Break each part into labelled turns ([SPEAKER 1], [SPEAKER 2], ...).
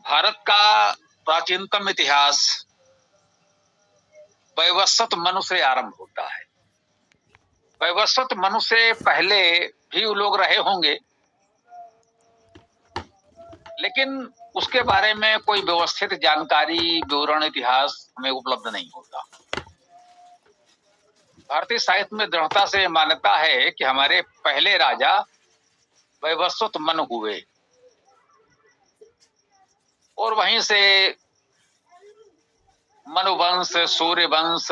[SPEAKER 1] भारत का प्राचीनतम इतिहास वैवस्वत मनु से आरंभ होता है। वैवस्वत मनु से पहले भी वो लोग रहे होंगे, लेकिन उसके बारे में कोई व्यवस्थित जानकारी, विवरण, इतिहास हमें उपलब्ध नहीं होता। भारतीय साहित्य में दृढ़ता से मान्यता है कि हमारे पहले राजा वैवस्वत मनु हुए और वहीं से मनुवंश, सूर्यवंश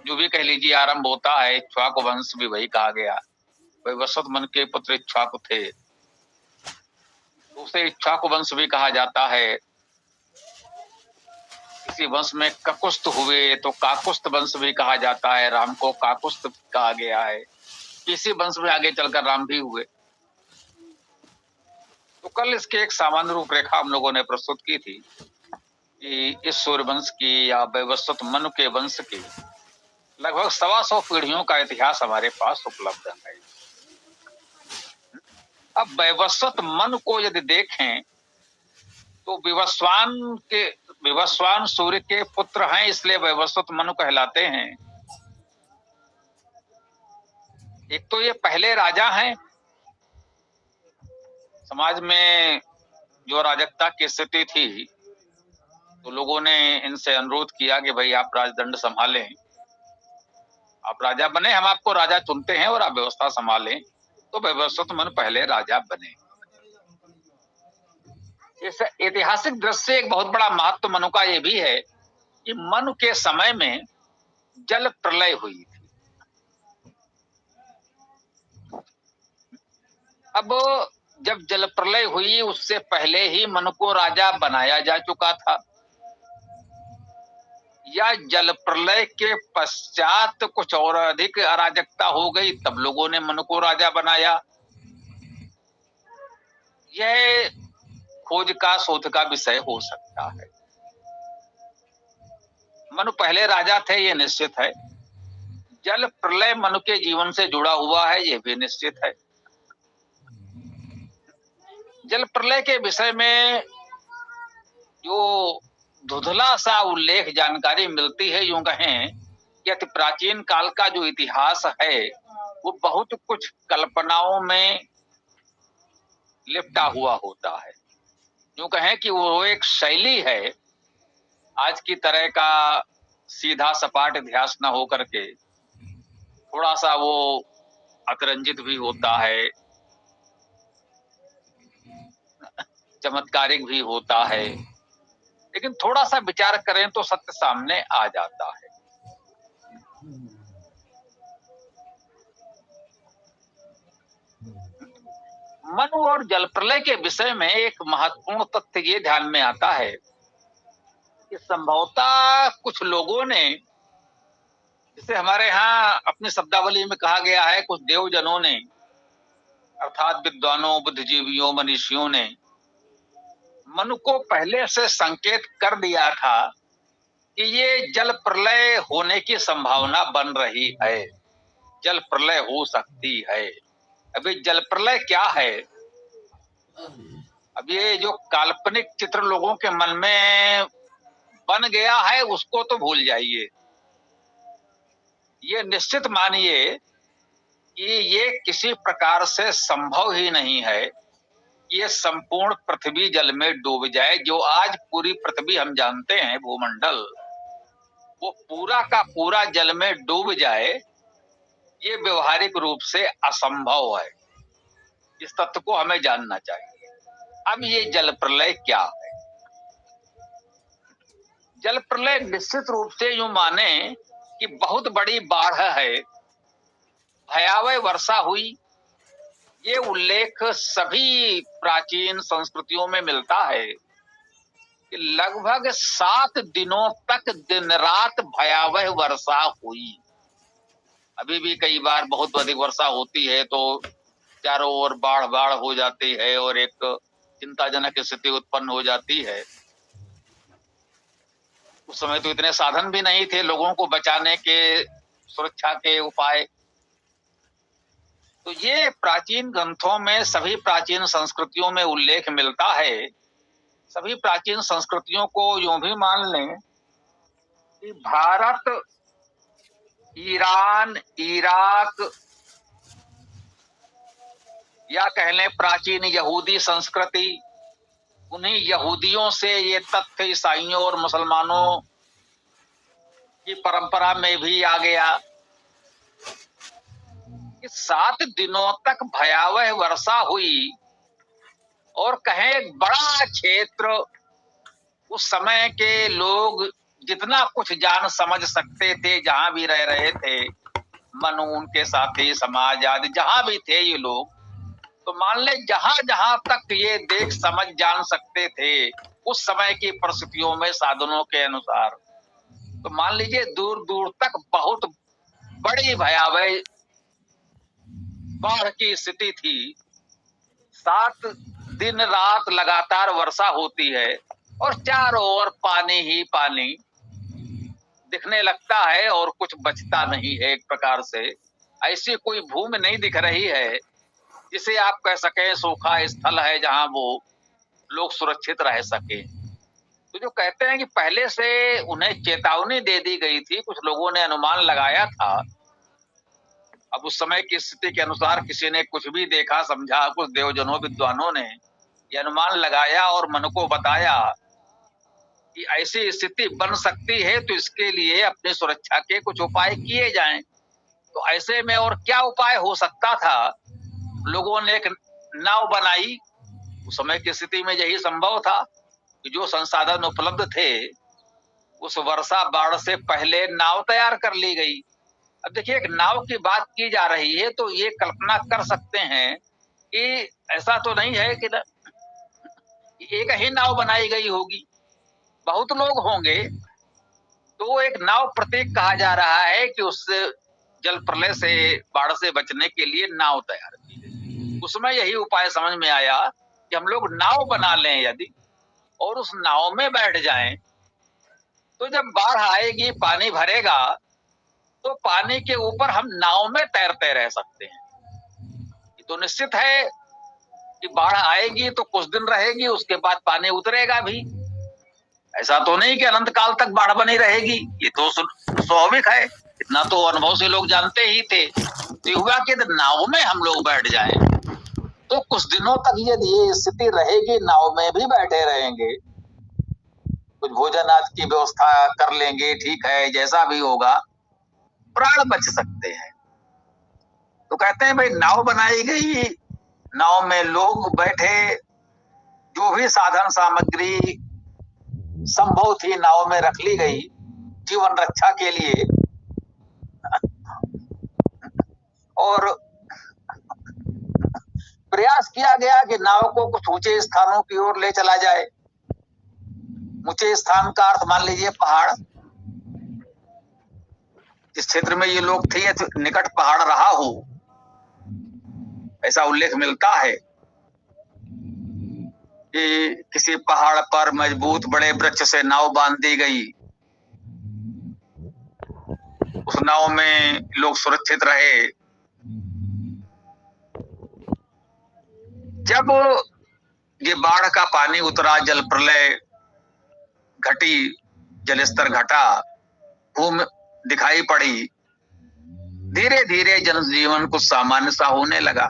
[SPEAKER 1] जो भी कह लीजिए आरंभ होता है। इक्ष्वाकु वंश भी वही कहा गया। वैवस्वत मनु के पुत्र इक्ष्वाकु थे, उसे इक्ष्वाकु वंश भी कहा जाता है। किसी वंश में ककुस्थ हुए तो काकुस्थ वंश भी कहा जाता है। राम को काकुस्थ कहा गया है। इसी वंश में आगे चलकर राम भी हुए। तो कल इसके एक सामान्य रूपरेखा हम लोगों ने प्रस्तुत की थी कि इस सूर्यवंश की या वैवस्वत मनु के वंश की लगभग 125 पीढ़ियों का इतिहास हमारे पास उपलब्ध है। अब वैवस्वत मनु को यदि देखें तो विवस्वान सूर्य के पुत्र हैं, इसलिए वैवस्वत मनु कहलाते हैं। एक तो ये पहले राजा हैं। समाज में जो अराजकता की स्थिति थी तो लोगों ने इनसे अनुरोध किया कि भाई आप राजदंड संभालें, आप राजा बने, हम आपको राजा चुनते हैं और आप व्यवस्था संभालें। तो वैवस्वत मनु पहले राजा बने। इस ऐतिहासिक दृष्टि से एक बहुत बड़ा महत्व मनु का यह भी है कि मनु के समय में जल प्रलय हुई थी। अब जब जल प्रलय हुई उससे पहले ही मनु को राजा बनाया जा चुका था, या जल प्रलय के पश्चात कुछ और अधिक अराजकता हो गई तब लोगों ने मनु को राजा बनाया। यह खोज का, शोध का विषय हो सकता है। मनु पहले राजा थे ये निश्चित है। जल प्रलय मनु के जीवन से जुड़ा हुआ है ये भी निश्चित है। जल प्रलय के विषय में जो धुंधला सा उल्लेख, जानकारी मिलती है, यूं कहें कि अति प्राचीन काल का जो इतिहास है वो बहुत कुछ कल्पनाओं में लिपटा हुआ होता है। यूं कहें कि वो एक शैली है, आज की तरह का सीधा सपाट इतिहास न हो करके थोड़ा सा वो अतिरंजित भी होता है, चमत्कारिक भी होता है, लेकिन थोड़ा सा विचार करें तो सत्य सामने आ जाता है। मनु और जल प्रलय के विषय में एक महत्वपूर्ण तथ्य ये ध्यान में आता है कि संभवतः कुछ लोगों ने, जिसे हमारे यहाँ अपनी शब्दावली में कहा गया है, कुछ देवजनों ने अर्थात विद्वानों, बुद्धिजीवियों, मनीषियों ने मनु को पहले से संकेत कर दिया था कि ये जल प्रलय होने की संभावना बन रही है, जल प्रलय हो सकती है। अभी जल प्रलय क्या है? अब ये जो काल्पनिक चित्र लोगों के मन में बन गया है उसको तो भूल जाइए। ये निश्चित मानिए कि ये किसी प्रकार से संभव ही नहीं है कि ये संपूर्ण पृथ्वी जल में डूब जाए। जो आज पूरी पृथ्वी हम जानते हैं, भूमंडल, वो पूरा का पूरा जल में डूब जाए, ये व्यवहारिक रूप से असंभव है। इस तथ्य को हमें जानना चाहिए। अब ये जल प्रलय क्या है? जल प्रलय निश्चित रूप से यूं माने कि बहुत बड़ी बाढ़ है, भयावह वर्षा हुई। ये उल्लेख सभी प्राचीन संस्कृतियों में मिलता है कि लगभग 7 दिनों तक दिन रात भयावह वर्षा हुई। अभी भी कई बार बहुत अधिक वर्षा होती है तो चारों ओर बाढ़ बाढ़ हो जाती है और एक चिंताजनक स्थिति उत्पन्न हो जाती है। उस समय तो इतने साधन भी नहीं थे लोगों को बचाने के, सुरक्षा के उपाय। तो ये प्राचीन ग्रंथों में, सभी प्राचीन संस्कृतियों में उल्लेख मिलता है सभी प्राचीन संस्कृतियों को यूं भी मान लें कि भारत, ईरान, इराक या कह लें प्राचीन यहूदी संस्कृति, उन्हीं यहूदियों से ये तथ्य ईसाइयों और मुसलमानों की परंपरा में भी आ गया कि 7 दिनों तक भयावह वर्षा हुई और कहें एक बड़ा क्षेत्र, उस समय के लोग जितना कुछ जान समझ सकते थे, जहां भी रह रहे थे, मनु, उनके साथी, समाज आदि जहां भी थे ये लोग, तो मान ले जहां जहां तक ये देख समझ जान सकते थे उस समय की परिस्थितियों में साधनों के अनुसार, तो मान लीजिए दूर दूर तक बहुत बड़ी भयावह बाढ़ की स्थिति थी। 7 दिन रात लगातार वर्षा होती है और चारों ओर पानी ही पानी दिखने लगता है और कुछ बचता नहीं है। एक प्रकार से ऐसी कोई भूमि नहीं दिख रही है जिसे आप कह सकें सूखा स्थल है जहां वो लोग सुरक्षित रह सके। तो जो कहते हैं कि पहले से उन्हें चेतावनी दे दी गई थी, कुछ लोगों ने अनुमान लगाया था। अब उस समय की स्थिति के अनुसार किसी ने कुछ भी देखा समझा, कुछ देवजनों विद्वानों ने ये अनुमान लगाया और मन को बताया कि ऐसी स्थिति बन सकती है, तो इसके लिए अपनी सुरक्षा के कुछ उपाय किए जाएं। तो ऐसे में और क्या उपाय हो सकता था? लोगों ने एक नाव बनाई। उस समय की स्थिति में यही संभव था कि जो संसाधन उपलब्ध थे उस वर्षा बाढ़ से पहले नाव तैयार कर ली गई। अब देखिए, एक नाव की बात की जा रही है तो ये कल्पना कर सकते हैं कि ऐसा तो नहीं है कि एक ही नाव बनाई गई होगी, बहुत लोग होंगे। तो एक नाव प्रतीक कहा जा रहा है कि उस जल प्रलय से, बाढ़ से बचने के लिए नाव तैयार की गई। उसमें यही उपाय समझ में आया कि हम लोग नाव बना लें यदि, और उस नाव में बैठ जाएं, तो जब बाढ़ आएगी, पानी भरेगा, तो पानी के ऊपर हम नाव में तैरते रह सकते हैं। ये तो निश्चित है कि बाढ़ आएगी तो कुछ दिन रहेगी, उसके बाद पानी उतरेगा भी। ऐसा तो नहीं कि अनंत काल तक बाढ़ बनी रहेगी, ये तो स्वाभाविक है। इतना तो अनुभव से लोग जानते ही थे। तो हुआ कि नाव में हम लोग बैठ जाएं, तो कुछ दिनों तक यदि ये स्थिति रहेगी, नाव में भी बैठे रहेंगे, कुछ भोजन आदि की व्यवस्था कर लेंगे, ठीक है, जैसा भी होगा, प्राण बच सकते हैं। तो कहते हैं भाई नाव बनाई गई, नाव में लोग बैठे, जो भी साधन सामग्री संभव थी नाव में रख ली गई जीवन रक्षा के लिए। और प्रयास किया गया कि नाव को कुछ ऊंचे स्थानों की ओर ले चला जाए। ऊंचे स्थान का अर्थ मान लीजिए पहाड़। जिस क्षेत्र में ये लोग थे निकट पहाड़ रहा हो, ऐसा उल्लेख मिलता है कि किसी पहाड़ पर मजबूत बड़े वृक्ष से नाव बांध दी गई, उस नाव में लोग सुरक्षित रहे। जब ये बाढ़ का पानी उतरा, जल प्रलय घटी, जल स्तर घटा, भूमि दिखाई पड़ी, धीरे धीरे जनजीवन कुछ सामान्य सा होने लगा।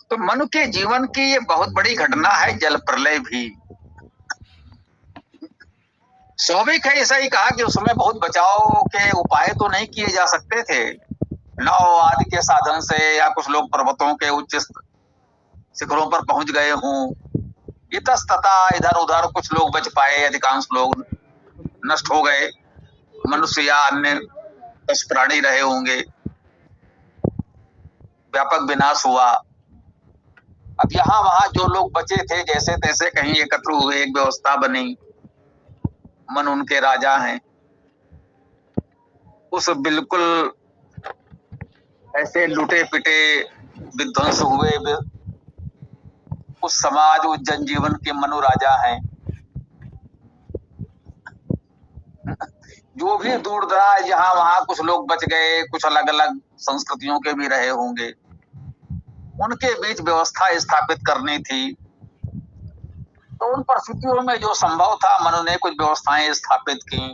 [SPEAKER 1] तो मनु के जीवन की ये बहुत बड़ी घटना है, जल प्रलय भी। स्वाभाविक है, ऐसा ही कहा कि उस समय बहुत बचाव के उपाय तो नहीं किए जा सकते थे, नाव आदि के साधन से, या कुछ लोग पर्वतों के उच्च शिखरों पर पहुंच गए हों, इतस्ततः इधर उधर कुछ लोग बच पाए, अधिकांश लोग नष्ट हो गए, मनुष्य या अन्य पशु प्राणी रहे होंगे, व्यापक विनाश हुआ। अब यहाँ वहां जो लोग बचे थे जैसे तैसे कहीं एकत्र हुए, एक व्यवस्था बनी, मन उनके राजा हैं। उस बिल्कुल ऐसे लुटे पिटे विध्वंस हुए उस समाज, उस जनजीवन के मनु राजा हैं। जो भी दूर दराज यहाँ वहां कुछ लोग बच गए, कुछ अलग अलग संस्कृतियों के भी रहे होंगे, उनके बीच व्यवस्था स्थापित करनी थी। तो उन परिस्थितियों में जो संभव था, मनु ने कुछ व्यवस्थाएं स्थापित की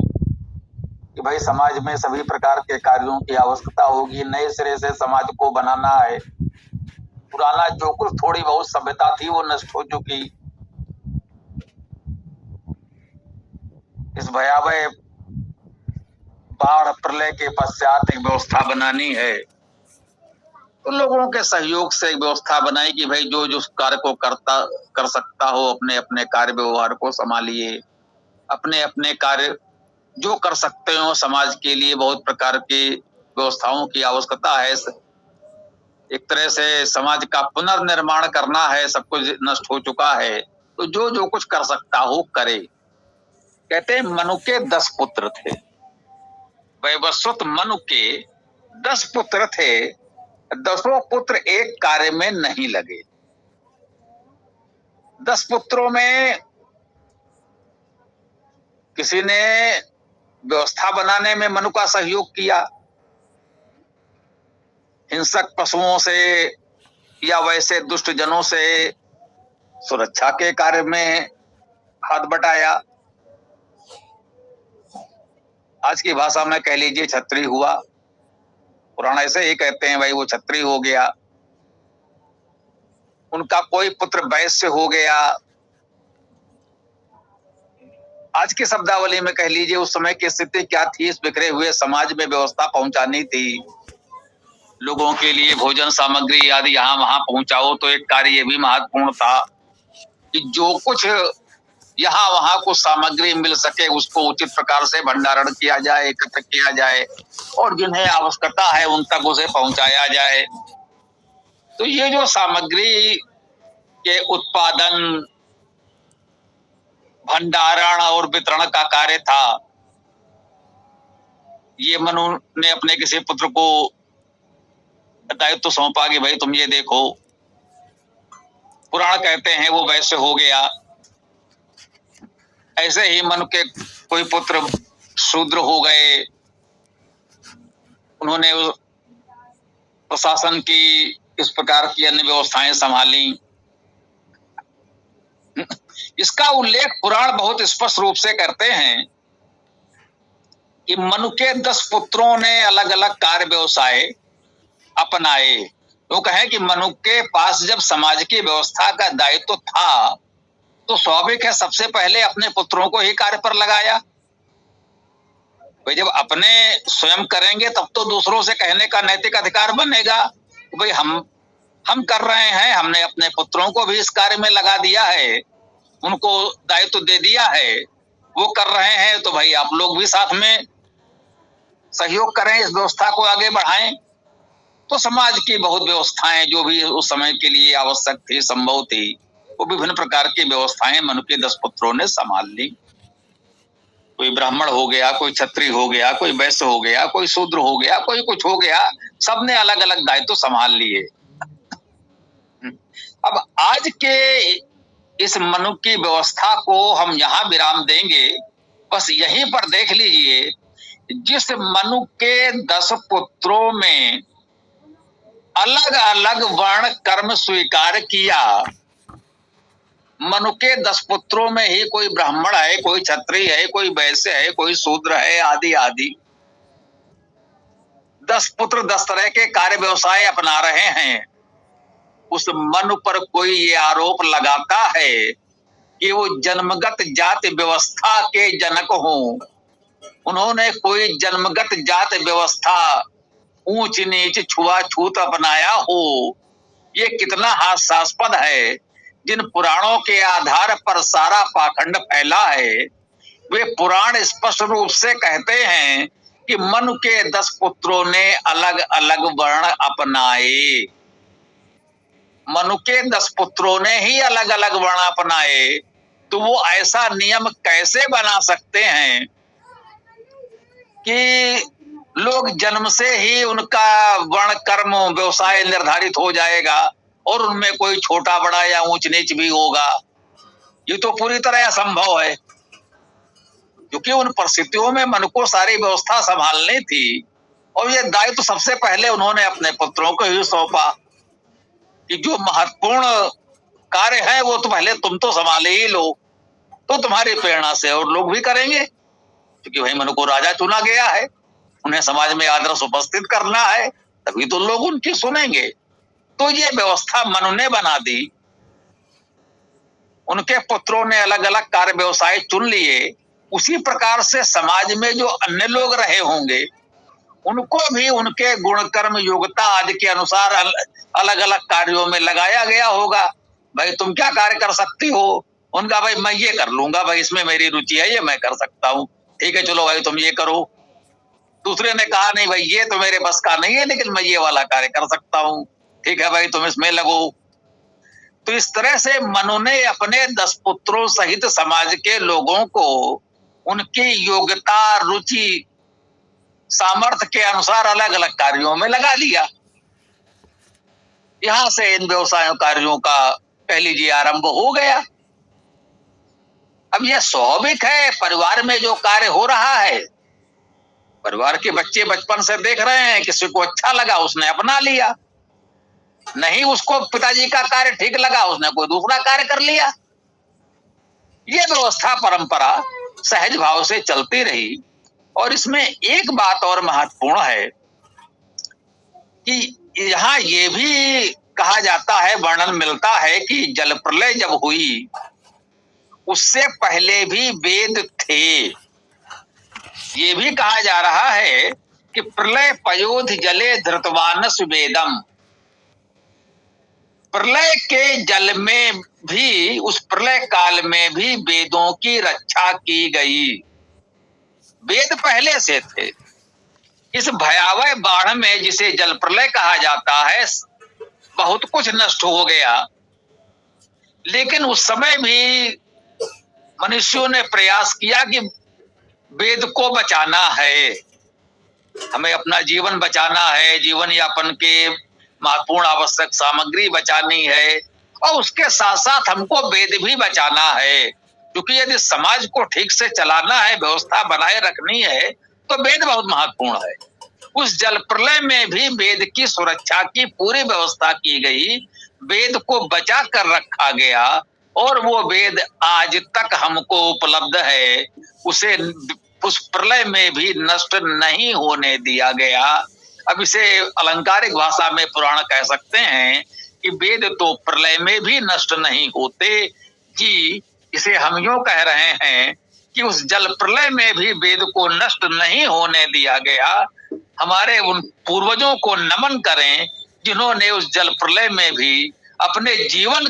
[SPEAKER 1] कि भाई समाज में सभी प्रकार के कार्यों की आवश्यकता होगी, नए सिरे से समाज को बनाना है। पुराना जो कुछ थोड़ी बहुत सभ्यता थी वो नष्ट हो चुकी। इस भयावह बाढ़ प्रलय के पश्चात एक व्यवस्था बनानी है। तो लोगों के सहयोग से एक व्यवस्था बनाई कि भाई जो जो कार्य को कर सकता हो अपने अपने कार्य व्यवहार को संभालिए, अपने अपने कार्य जो कर सकते हो समाज के लिए। बहुत प्रकार की व्यवस्थाओं की आवश्यकता है। एक तरह से समाज का पुनर्निर्माण करना है, सब कुछ नष्ट हो चुका है, तो जो जो कुछ कर सकता हो करे। कहते हैं मनु के 10 पुत्र थे। वैवस्वत मनु के 10 पुत्र थे। 10 पुत्र एक कार्य में नहीं लगे। 10 पुत्रों में किसी ने व्यवस्था बनाने में मनु का सहयोग किया, हिंसक पशुओं से या वैसे दुष्ट जनों से सुरक्षा के कार्य में हाथ बटाया। आज की भाषा में कह लीजिए छत्री हुआ। पुराण ऐसे ही कहते हैं, भाई वो छत्री हो गया। उनका कोई पुत्र वैश्य हो गया। आज की शब्दावली में कह लीजिए उस समय की स्थिति क्या थी। इस बिखरे हुए समाज में व्यवस्था पहुंचानी थी, लोगों के लिए भोजन सामग्री आदि यहाँ वहां पहुंचाओ। तो एक कार्य ये भी महत्वपूर्ण था कि जो कुछ यहाँ वहां कुछ सामग्री मिल सके उसको उचित प्रकार से भंडारण किया जाए, एकत्र किया जाए और जिन्हें आवश्यकता है उन तक उसे पहुंचाया जाए। तो ये जो सामग्री के उत्पादन, भंडारण और वितरण का कार्य था, ये मनु ने अपने किसी पुत्र को दायित्व सौंपा कि भाई तुम ये देखो। पुराण कहते हैं वो वैश्य हो गया। ऐसे ही मनु के कोई पुत्र शूद्र हो गए। उन्होंने प्रशासन की इस प्रकार की अन्य व्यवस्थाएं संभाली। इसका उल्लेख पुराण बहुत स्पष्ट रूप से करते हैं कि मनु के 10 पुत्रों ने अलग अलग कार्य व्यवसाय अपनाए। वो कहें कि मनु के पास जब समाज की व्यवस्था का दायित्व था तो स्वाभाविक है सबसे पहले अपने पुत्रों को ही कार्य पर लगाया। भाई जब अपने स्वयं करेंगे तब तो दूसरों से कहने का नैतिक अधिकार बनेगा। भाई हम कर रहे हैं, हमने अपने पुत्रों को भी इस कार्य में लगा दिया है, उनको दायित्व दे दिया है, वो कर रहे हैं, तो भाई आप लोग भी साथ में सहयोग करें, इस व्यवस्था को आगे बढ़ाएं। तो समाज की बहुत व्यवस्थाएं जो भी उस समय के लिए आवश्यक थी, संभव थी, वो विभिन्न प्रकार की व्यवस्थाएं मनु के 10 पुत्रों ने संभाल ली। कोई ब्राह्मण हो गया, कोई क्षत्रिय हो गया, कोई वैश्य हो गया, कोई शूद्र हो गया, कोई कुछ हो गया, सबने अलग अलग दायित्व संभाल लिए। अब आज के इस मनु की व्यवस्था को हम यहाँ विराम देंगे। बस यहीं पर देख लीजिए, जिस मनु के 10 पुत्रों में अलग अलग वर्ण कर्म स्वीकार किया, मनु के 10 पुत्रों में ही कोई ब्राह्मण है, कोई क्षत्रिय है, कोई वैश्य है, कोई शूद्र है, आदि आदि। 10 पुत्र 10 तरह के कार्य व्यवसाय अपना रहे हैं। उस मनु पर कोई ये आरोप लगाता है कि वो जन्मगत जाति व्यवस्था के जनक हों, उन्होंने कोई जन्मगत जाति व्यवस्था, ऊंच नीच छुआछूत अपनाया हो, ये कितना हास्यास्पद है। जिन पुराणों के आधार पर सारा पाखंड फैला है, वे पुराण स्पष्ट रूप से कहते हैं कि मनु के 10 पुत्रों ने अलग अलग वर्ण अपनाए। मनु के 10 पुत्रों ने ही अलग अलग वर्ण अपनाए, तो वो ऐसा नियम कैसे बना सकते हैं कि लोग जन्म से ही उनका वर्ण कर्म व्यवसाय निर्धारित हो जाएगा और उनमें कोई छोटा बड़ा या ऊंच नीच भी होगा? ये तो पूरी तरह असंभव है, क्योंकि उन परिस्थितियों में मनु को सारी व्यवस्था संभालनी थी और ये दायित्व सबसे पहले उन्होंने अपने पुत्रों को ही सौंपा। कि जो महत्वपूर्ण कार्य है वो तो पहले तुम तो संभाले ही लो, तो तुम्हारी प्रेरणा से और लोग भी करेंगे, क्योंकि भाई मनु को राजा चुना गया है, उन्हें समाज में आदर्श उपस्थित करना है, तभी तो लोग उनकी सुनेंगे। तो ये व्यवस्था मनु ने बना दी। उनके पुत्रों ने अलग अलग कार्य व्यवसाय चुन लिए। उसी प्रकार से समाज में जो अन्य लोग रहे होंगे उनको भी उनके गुण कर्म योग्यता आदि के अनुसार अलग अलग कार्यों में लगाया गया होगा। भाई तुम क्या कार्य कर सकती हो? उनका भाई मैं ये कर लूंगा, भाई इसमें मेरी रुचि है, ये मैं कर सकता हूँ, ठीक है चलो भाई तुम ये करो। दूसरे ने कहा नहीं भाई ये तो मेरे बस का नहीं है, लेकिन मैं ये वाला कार्य कर सकता हूँ, ठीक है भाई तुम इसमें लगो। तो इस तरह से मनु ने अपने 10 पुत्रों सहित समाज के लोगों को उनकी योग्यता, रुचि, सामर्थ्य के अनुसार अलग अलग कार्यों में लगा लिया। यहां से इन व्यवसायों कार्यों का कह लीजिए आरंभ हो गया। अब यह स्वाभाविक है, परिवार में जो कार्य हो रहा है, परिवार के बच्चे बचपन से देख रहे हैं, किसी को अच्छा लगा उसने अपना लिया, नहीं उसको पिताजी का कार्य ठीक लगा उसने कोई दूसरा कार्य कर लिया। यह व्यवस्था परंपरा सहज भाव से चलती रही। और इसमें एक बात और महत्वपूर्ण है कि यहाँ ये भी कहा जाता है, वर्णन मिलता है कि जल प्रलय जब हुई उससे पहले भी वेद थे। ये भी कहा जा रहा है कि प्रलय पयोध जले धृतवानस वेदम, प्रलय के जल में भी, उस प्रलय काल में भी वेदों की रक्षा की गई। वेद पहले से थे। इस भयावह बाढ़ में, जिसे जल प्रलय कहा जाता है, बहुत कुछ नष्ट हो गया, लेकिन उस समय भी मनुष्यों ने प्रयास किया कि वेद को बचाना है, हमें अपना जीवन बचाना है, जीवन यापन के महत्वपूर्ण आवश्यक सामग्री बचानी है, और उसके साथ साथ हमको वेद भी बचाना है, क्योंकि यदि समाज को ठीक से चलाना है, व्यवस्था बनाए रखनी है, तो वेद बहुत महत्वपूर्ण है। उस जल प्रलय में भी वेद की सुरक्षा की पूरी व्यवस्था की गई, वेद को बचा कर रखा गया, और वो वेद आज तक हमको उपलब्ध है, उसे उस प्रलय में भी नष्ट नहीं होने दिया गया। अब इसे अलंकारिक भाषा में पुराण कह सकते हैं कि वेद तो प्रलय में भी नष्ट नहीं होते जी। इसे हम यूं कह रहे हैं कि उस जल प्रलय में भी वेद को नष्ट नहीं होने दिया गया। हमारे उन पूर्वजों को नमन करें जिन्होंने उस जल प्रलय में भी अपने जीवन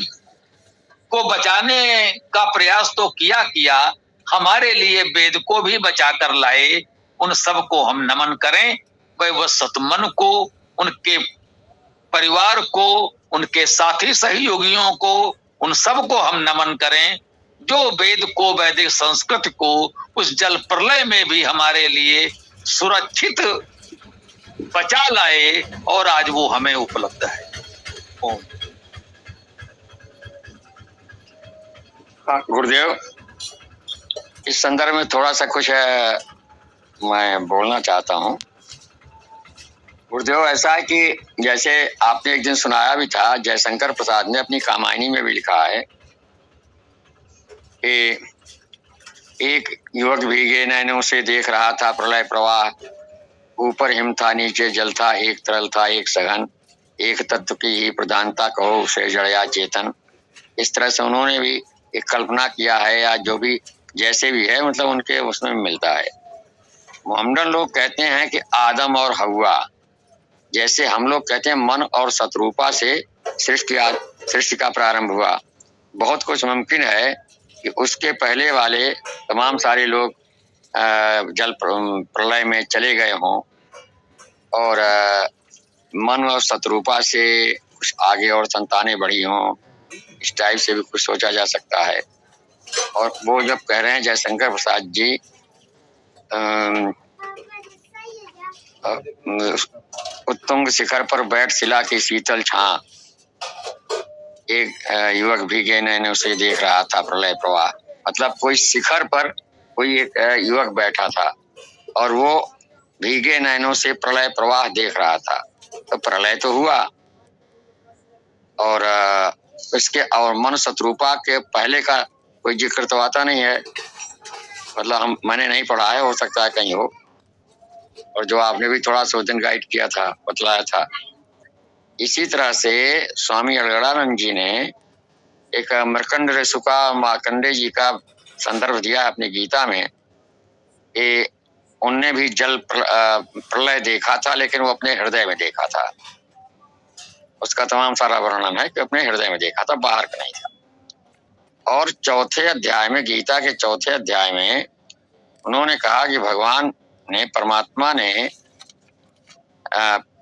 [SPEAKER 1] को बचाने का प्रयास तो किया, हमारे लिए वेद को भी बचा कर लाए। उन सबको हम नमन करें, वैवस्वत मनु को, उनके परिवार को, उनके साथी सहयोगियों को, उन सबको हम नमन करें जो वेद को, वैदिक संस्कृत को उस जल प्रलय में भी हमारे लिए सुरक्षित बचा लाए, और आज वो हमें उपलब्ध है। ओम।
[SPEAKER 2] गुरुदेव, इस संदर्भ में थोड़ा सा कुछ मैं बोलना चाहता हूँ। गुरुदेव, ऐसा है कि जैसे आपने एक दिन सुनाया भी था, जयशंकर प्रसाद ने अपनी कामायनी में भी लिखा है कि एक युवक भीगे नैनों से देख रहा था प्रलय प्रवाह, ऊपर हिम था नीचे जल था, एक तरल था एक सघन, एक तत्व की ही प्रधानता कहो उसे जड़या चेतन। इस तरह से उन्होंने भी एक कल्पना किया है, या जो भी जैसे भी है, मतलब उनके उसमें मिलता है। मोहम्मदन लोग कहते हैं कि आदम और हव्वा, जैसे हम लोग कहते हैं मन और शत्रुपा से सृष्टि का प्रारंभ हुआ। बहुत कुछ मुमकिन है कि उसके पहले वाले तमाम सारे लोग जल प्रलय में चले गए हों, और मन और शत्रुपा से कुछ आगे और संतानें बढ़ी हों। इस टाइप से भी कुछ सोचा जा सकता है। और वो जब कह रहे हैं जयशंकर प्रसाद जी, उत्तुंग शिखर पर बैठ शिला की शीतल छां, एक युवक भीगे नैनों से देख रहा था प्रलय प्रवाह। मतलब कोई शिखर पर कोई एक युवक बैठा था और वो भीगे नैनों से प्रलय प्रवाह देख रहा था। तो प्रलय तो हुआ, और इसके और मन शत्रुपा के पहले का कोई जिक्र तो आता नहीं है, मतलब मैंने नहीं पढ़ा है, हो सकता है कहीं हो। और जो आपने भी थोड़ा सा दिन गाइड किया था, बतलाया था, इसी तरह से स्वामी अलगड़ानंद जी ने एक मरकंड रेसुका मार्कंडे जी का संदर्भ दिया अपनी गीता में कि उनने भी जल प्रलय देखा था, लेकिन वो अपने हृदय में देखा था। उसका तमाम सारा वर्णन है कि अपने हृदय में देखा था, बाहर का नहीं था। और चौथे अध्याय में, गीता के चौथे अध्याय में उन्होंने कहा कि भगवान ने, परमात्मा ने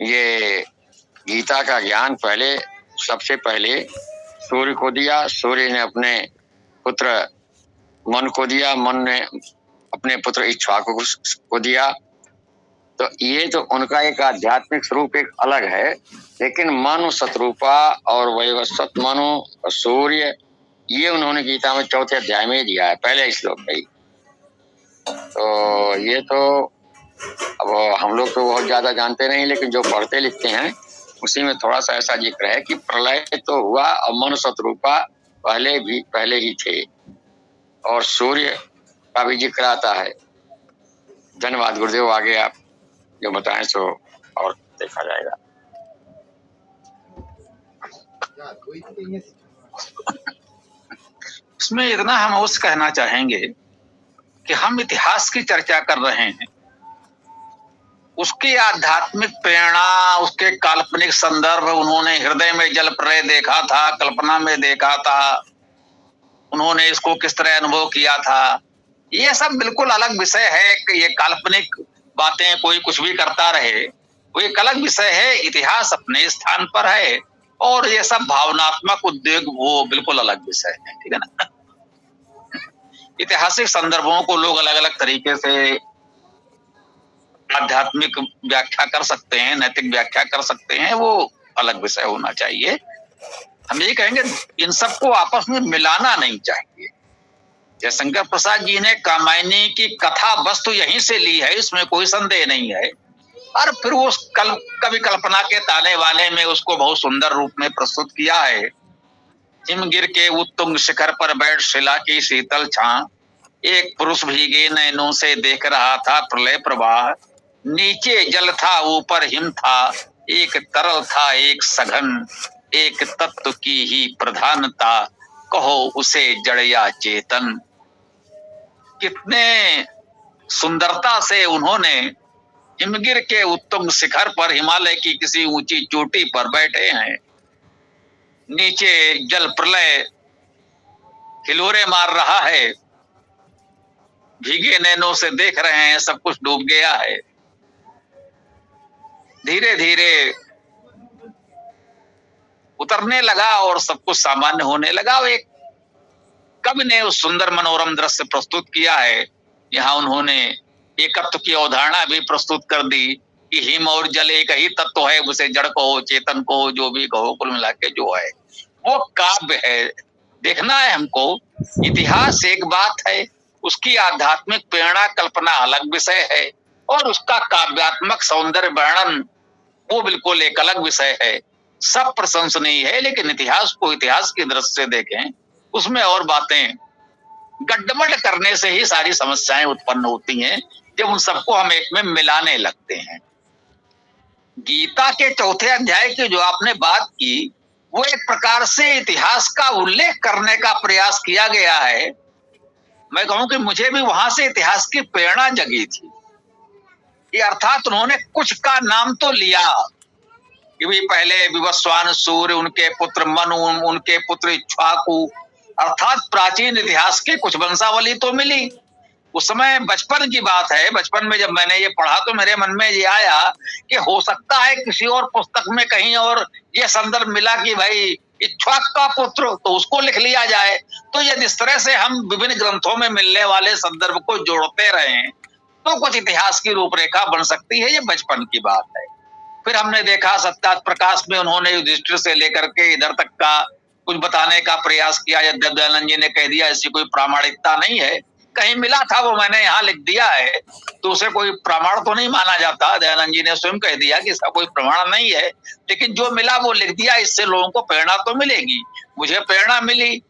[SPEAKER 2] ये गीता का ज्ञान पहले, सबसे पहले सूर्य को दिया, सूर्य ने अपने पुत्र मन को दिया, मन ने अपने पुत्र इक्ष्वाकु को दिया। तो ये तो उनका एक आध्यात्मिक स्वरूप एक अलग है, लेकिन मनु शत्रुपा और वैवस्वत मनु सूर्य, ये उन्होंने गीता में चौथे अध्याय में दिया है, पहले श्लोक में ही। तो ये तो अब हम लोग तो बहुत ज्यादा जानते नहीं, लेकिन जो पढ़ते लिखते हैं उसी में थोड़ा सा ऐसा जिक्र है कि प्रलय तो हुआ और मनु शत्रुपा पहले ही थे, और सूर्य का भी जिक्र आता है। धन्यवाद गुरुदेव, आगे आप जो बताएं सो और देखा जाएगा।
[SPEAKER 1] इसमें इतना हम अवश्य कहना चाहेंगे कि हम इतिहास की चर्चा कर रहे हैं, उसकी आध्यात्मिक प्रेरणा, उसके काल्पनिक संदर्भ, उन्होंने हृदय में जल प्रलय देखा था, कल्पना में देखा था, उन्होंने इसको किस तरह अनुभव किया था, ये सब बिल्कुल अलग विषय है। कि ये काल्पनिक बातें कोई कुछ भी करता रहे, वो एक अलग विषय है। इतिहास अपने स्थान पर है और ये सब भावनात्मक उद्योग वो बिल्कुल अलग विषय है, ठीक है ना। ऐतिहासिक संदर्भों को लोग अलग अलग तरीके से आध्यात्मिक व्याख्या कर सकते हैं, नैतिक व्याख्या कर सकते हैं, वो अलग विषय होना चाहिए। हम ये कहेंगे इन सबको आपस में मिलाना नहीं चाहिए। जयशंकर प्रसाद जी ने कामायनी की कथा वस्तु यहीं से ली है, इसमें कोई संदेह नहीं है, और फिर वो कवि कल्पना के ताने वाले में उसको बहुत सुंदर रूप में प्रस्तुत किया है। हिमगिर के उत्तुंग शिखर पर बैठ शिला की शीतल छां, एक पुरुष भीगे नैनों से देख रहा था प्रलय प्रवाह, नीचे जल था ऊपर हिम था, एक तरल था एक सघन, एक तत्व की ही प्रधानता, कहो उसे जड़ या चेतन। कितने सुंदरता से उन्होंने हिमगिर के उत्तुंग शिखर पर, हिमालय की किसी ऊंची चोटी पर बैठे हैं, नीचे जल प्रलय हिलोरे मार रहा है, भीगे नैनों से देख रहे हैं, सब कुछ डूब गया है। धीरे धीरे उतरने लगा और सब कुछ सामान्य होने लगा। एक कवि ने उस सुंदर मनोरम दृश्य प्रस्तुत किया है। यहाँ उन्होंने एकत्व की अवधारणा भी प्रस्तुत कर दी कि हिम और जल एक ही तत्व है, उसे जड़ कहो, चेतन कहो, जो भी कहो, कुल मिला के जो है वो काव्य है। देखना है हमको, इतिहास एक बात है, उसकी आध्यात्मिक प्रेरणा कल्पना अलग विषय है, और उसका काव्यात्मक सौंदर्य वर्णन वो बिल्कुल एक अलग विषय है। सब प्रशंसनीय है, लेकिन इतिहास को इतिहास की दृष्टि से देखें, उसमें और बातें गड्ढमड करने से ही सारी समस्याएं उत्पन्न होती हैं, जब उन सबको हम एक में मिलाने लगते हैं। गीता के चौथे अध्याय की जो आपने बात की, वो एक प्रकार से इतिहास का उल्लेख करने का प्रयास किया गया है। मैं कहूं कि मुझे भी वहां से इतिहास की प्रेरणा जगी थी, कि अर्थात उन्होंने कुछ का नाम तो लिया कि भी पहले विवस्वान सूर्य, उनके पुत्र मनु, उनके पुत्र इक्ष्वाकु, अर्थात प्राचीन इतिहास की कुछ वंशावली तो मिली। उस समय बचपन की बात है, बचपन में जब मैंने ये पढ़ा तो मेरे मन में ये आया कि हो सकता है किसी और पुस्तक में कहीं और ये संदर्भ मिला कि भाई इक्ष्वाक का पुत्र, तो उसको लिख लिया जाए। तो यदि इस तरह से हम विभिन्न ग्रंथों में मिलने वाले संदर्भ को जोड़ते रहें तो कुछ इतिहास की रूपरेखा बन सकती है। ये बचपन की बात है। फिर हमने देखा सत्यात प्रकाश में उन्होंने युधिष्ठिर से लेकर के इधर तक का कुछ बताने का प्रयास किया। दयानंद जी ने कह दिया ऐसी कोई प्रामाणिकता नहीं है, कहीं मिला था वो मैंने यहाँ लिख दिया है, तो उसे कोई प्रमाण तो नहीं माना जाता। दयानंद जी ने स्वयं कह दिया कि इसका कोई प्रमाण नहीं है, लेकिन जो मिला वो लिख दिया, इससे लोगों को प्रेरणा तो मिलेगी। मुझे प्रेरणा मिली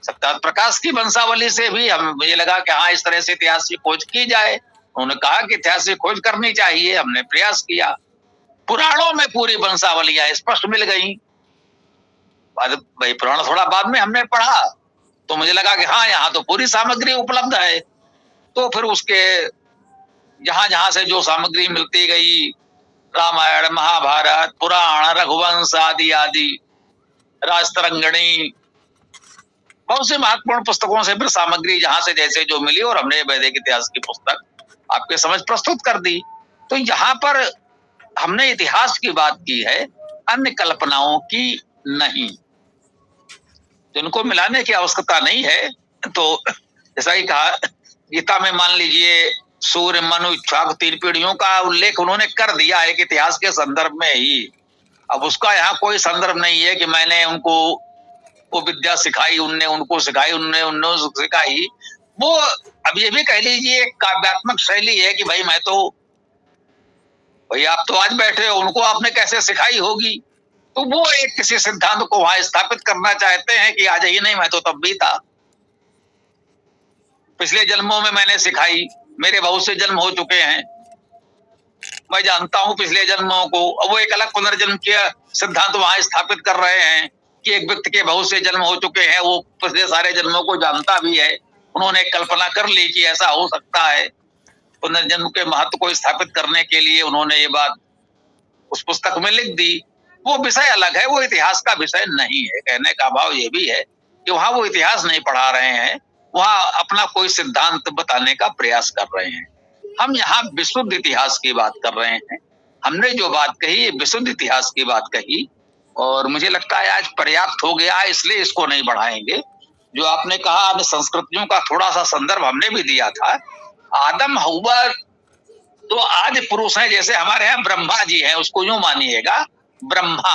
[SPEAKER 1] सत्यार्थ प्रकाश की वंशावली से भी। मुझे लगा कि हाँ, इस तरह से इतिहास की खोज की जाए। उन्होंने कहा कि इतिहास की खोज करनी चाहिए, हमने प्रयास किया। पुराणों में पूरी वंशावलियां स्पष्ट मिल गई। भाई पुराण थोड़ा बाद में हमने पढ़ा, तो मुझे लगा कि हाँ, यहाँ तो पूरी सामग्री उपलब्ध है। तो फिर उसके जहां जहां से जो सामग्री मिलती गई, रामायण, महाभारत, पुराण, रघुवंश आदि आदि, राजतरंगिणी, बहुत सी महत्वपूर्ण पुस्तकों से फिर सामग्री जहां से जैसे जो मिली, और हमने वैदिक इतिहास की पुस्तक आपके समझ प्रस्तुत कर दी। तो यहाँ पर हमने इतिहास की बात की है, अन्य कल्पनाओं की नहीं, जिनको मिलाने की आवश्यकता नहीं है। तो जैसा कि कहा, गीता में मान लीजिए सूर्य, मनु, इक्ष्वाकु 3 पीढ़ियों का उल्लेख उन्होंने कर दिया एक इतिहास के संदर्भ में ही। अब उसका यहाँ कोई संदर्भ नहीं है कि मैंने उनको वो विद्या सिखाई, उनने उनको सिखाई, उनने सिखाई। वो अब ये भी कह लीजिए काव्यात्मक शैली है कि भाई मैं तो, भाई आप तो आज बैठे हो, उनको आपने कैसे सिखाई होगी। तो वो एक किसी सिद्धांत को वहां स्थापित करना चाहते हैं कि आज ही नहीं, मैं तो तब भी था, पिछले जन्मों में मैंने सिखाई, मेरे बहुत से जन्म हो चुके हैं, मैं जानता हूं पिछले जन्मों को। अब वो एक अलग पुनर्जन्म के सिद्धांत वहां स्थापित कर रहे हैं कि एक व्यक्ति के बहुत से जन्म हो चुके हैं, वो पिछले सारे जन्मों को जानता भी है। उन्होंने कल्पना कर ली कि ऐसा हो सकता है। पुनर्जन्म के महत्व को स्थापित करने के लिए उन्होंने ये बात उस पुस्तक में लिख दी। वो विषय अलग है, वो इतिहास का विषय नहीं है। कहने का भाव ये भी है कि वहां वो इतिहास नहीं पढ़ा रहे हैं, वहां अपना कोई सिद्धांत बताने का प्रयास कर रहे हैं। हम यहाँ विशुद्ध इतिहास की बात कर रहे हैं। हमने जो बात कही, ये विशुद्ध इतिहास की बात कही, और मुझे लगता है आज पर्याप्त हो गया, इसलिए इसको नहीं बढ़ाएंगे। जो आपने कहा, संस्कृतियों का थोड़ा सा संदर्भ हमने भी दिया था। आदम हव्वा तो आदि पुरुष हैं, जैसे हमारे यहाँ ब्रह्मा जी हैं, उसको यूं मानिएगा, ब्रह्मा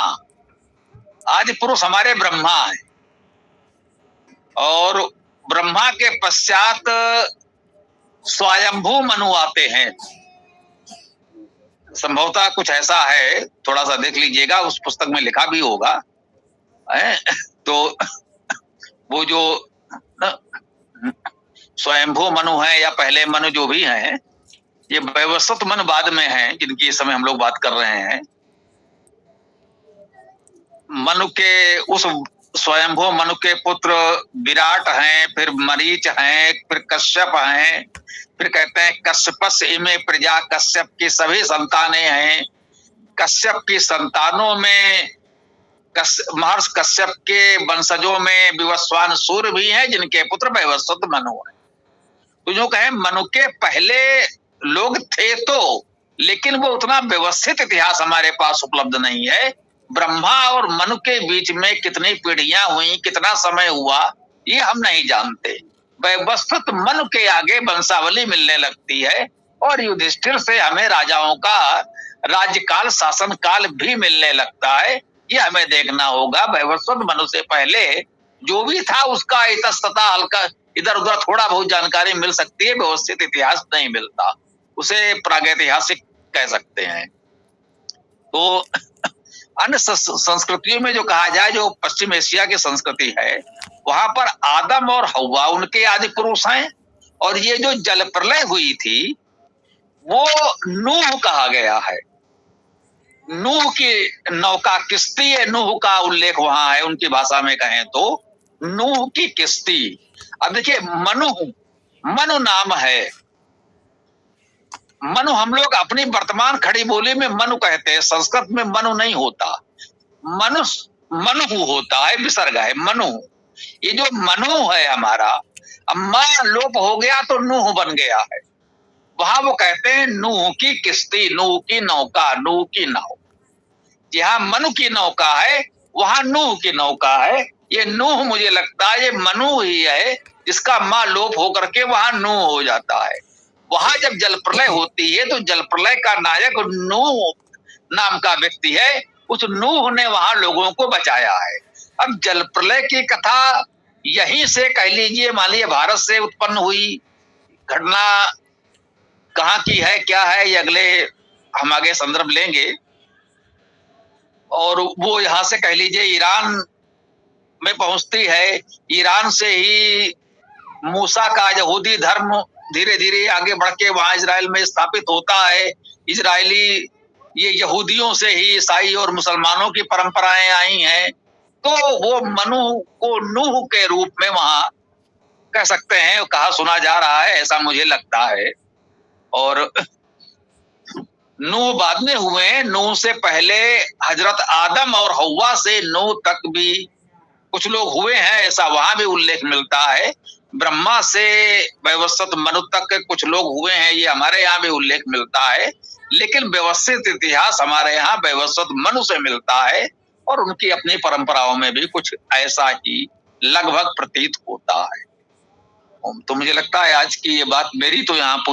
[SPEAKER 1] आदि पुरुष हमारे ब्रह्मा हैं, और ब्रह्मा के पश्चात स्वयंभू मनु आते हैं। संभवतः कुछ ऐसा है, थोड़ा सा देख लीजिएगा, उस पुस्तक में लिखा भी होगा। तो वो जो स्वयंभू मनु है या पहले मनु जो भी हैं, ये वैवस्वत मनु बाद में हैं, जिनकी इस समय हम लोग बात कर रहे हैं। मनु के उस स्वयंभू मनु के पुत्र विराट हैं, फिर मरीच हैं, फिर कश्यप हैं, फिर कहते हैं कश्यपस इमे प्रजा, कश्यप की सभी संतानें हैं। कश्यप की संतानों में महर्षि कश्यप के वंशजों में विवस्वान सूर्य भी हैं, जिनके पुत्र वैवस्वत मनु हैं। तो जो कहें मनु के पहले लोग थे तो, लेकिन वो उतना व्यवस्थित इतिहास हमारे पास उपलब्ध नहीं है। ब्रह्मा और मनु के बीच में कितनी पीढ़ियां हुई, कितना समय हुआ, ये हम नहीं जानते। व्यवस्थित मनु के आगे वंशावली मिलने लगती है, और युधिष्ठिर से हमें राजाओं का राज्यकाल, शासन काल भी मिलने लगता है। ये हमें देखना होगा। व्यवस्थित मनु से पहले जो भी था उसका इतस्ततः हल्का इधर उधर थोड़ा बहुत जानकारी मिल सकती है, व्यवस्थित इतिहास नहीं मिलता, उसे प्रागैतिहासिक कह सकते हैं। तो अन्य संस्कृतियों में जो कहा जाए, जो पश्चिम एशिया की संस्कृति है, वहां पर आदम और हव्वा उनके आदि पुरुष हैं, और ये जो जल प्रलय हुई थी वो नूह कहा गया है। नूह की नौका किश्ती है, नूह का उल्लेख वहां है, उनकी भाषा में कहें तो नूह की किश्ती। अब देखिए, मनु नाम है। मनु हम लोग अपनी वर्तमान खड़ी बोली में मनु कहते हैं, संस्कृत में मनु नहीं होता, मनु होता है, विसर्ग है मनु। ये जो मनु है हमारा, अब मां लोप हो गया तो नूह बन गया है। वहां वो कहते हैं नूह की किश्ती, नूह की नौका, नूह की नाव। जहां मनु की नौका है वहां नूह की नौका है। ये नूह मुझे लगता है ये मनु ही है, जिसका मां लोप होकर के वहां नूह हो जाता है। वहां जब जल प्रलय होती है तो जल प्रलय का नायक नूह नाम का व्यक्ति है। उस नूह ने वहां लोगों को बचाया है। अब जल प्रलय की कथा यहीं से कह लीजिए, मान लीजिए भारत से उत्पन्न हुई, घटना कहाँ की है, क्या है, ये अगले हम आगे संदर्भ लेंगे। और वो यहाँ से कह लीजिए ईरान में पहुंचती है। ईरान से ही मूसा का यहूदी धर्म धीरे धीरे आगे बढ़ के वहां इजराइल में स्थापित होता है। इजरायली ये यहूदियों से ही ईसाई और मुसलमानों की परंपराएं आई हैं। तो वो मनु को नूह के रूप में वहां कह सकते हैं कहा सुना जा रहा है, ऐसा मुझे लगता है। और नूह बाद में हुए, नूह से पहले हजरत आदम और हव्वा से नूह तक भी कुछ लोग हुए हैं, ऐसा वहां भी उल्लेख मिलता है। ब्रह्मा से व्यवस्थित मनु तक के कुछ लोग हुए हैं, ये हमारे यहाँ भी उल्लेख मिलता है। लेकिन व्यवस्थित इतिहास हमारे यहाँ व्यवस्थित मनु से मिलता है और उनकी अपनी परंपराओं में भी कुछ ऐसा ही लगभग प्रतीत होता है। तो मुझे लगता है आज की ये बात मेरी तो यहाँ